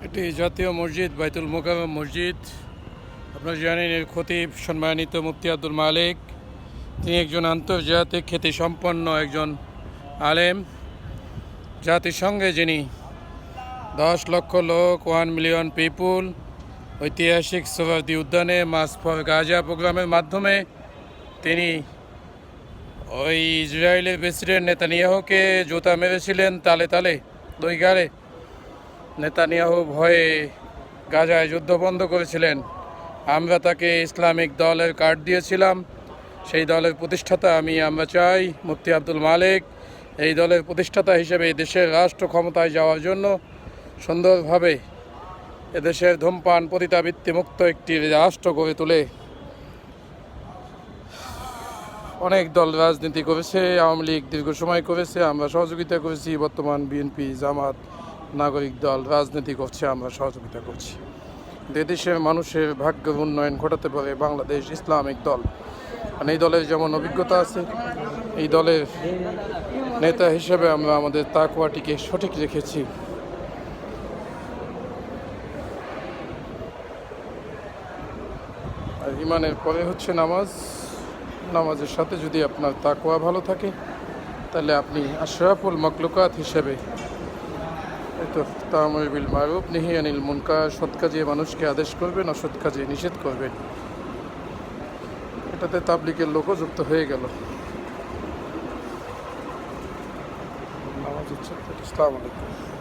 এটি জাতীয় মসজিদ বাইতুল মোকাররম মসজিদ। আপনারা জানেন এর খতিব সম্মানিত মুফতি আব্দুল মালিক। তিনি একজন আন্তর্জাতিক খ্যাতিসম্পন্ন একজন আলেম। জাতিসংঘে যিনি 10 লক্ষ লোক 1 মিলিয়ন পিপুল ঐতিহাসিক সোহরাওয়ার্দী উদ্যানে মাস ফর গাজা প্রোগ্রামের মাধ্যমে তিনি ওই ইসরায়েলের প্রেসিডেন্ট নেতানিয়াহুকে জুতা মেরেছিলেন তালে তালে দুই গালে। নেতানিয়াহু ভয়ে গাজায় যুদ্ধ বন্ধ করেছিলেন। আমরা তাকে ইসলামিক দলের কার্ড দিয়েছিলাম। সেই দলের প্রতিষ্ঠাতা আমরা চাই মুফতি আব্দুল মালিক এই দলের প্রতিষ্ঠাতা হিসেবে দেশের রাষ্ট্র ক্ষমতায় যাওয়ার জন্য সুন্দরভাবে এদেশের ধূমপান পতিতাবৃত্তি মুক্ত একটি রাষ্ট্র গড়ে তোলে। অনেক দল রাজনীতি করেছে, আওয়ামী লীগ দীর্ঘ সময় করেছে, আমরা সহযোগিতা করেছি। বর্তমান বিএনপি, জামাত, নাগরিক দল রাজনীতি করছে, আমরা সহযোগিতা করছি। দেশের মানুষের ভাগ্যের উন্নয়ন ঘটাতে পারে বাংলাদেশ ইসলামিক দল। আর এই দলের যেমন অভিজ্ঞতা আছে, এই দলের নেতা হিসেবে আমরা আমাদের তাকওয়াটিকে সঠিক রেখেছি। আর ইমানের পরে হচ্ছে নামাজ। নামাজের সাথে যদি আপনার তাকওয়া ভালো থাকে তাহলে আপনি আশরাফুল মাখলুকাত হিসেবে তা'মুরু বিল মারুফ নাহি আনিল মুনকার, সৎ কাজে মানুষকে আদেশ করবেন, অসৎ কাজে নিষেধ করবেন। এটাতে তাবলীগের লোকও যুক্ত হয়ে গেল। নামাজ হচ্ছে। আসসালামু আলাইকুম।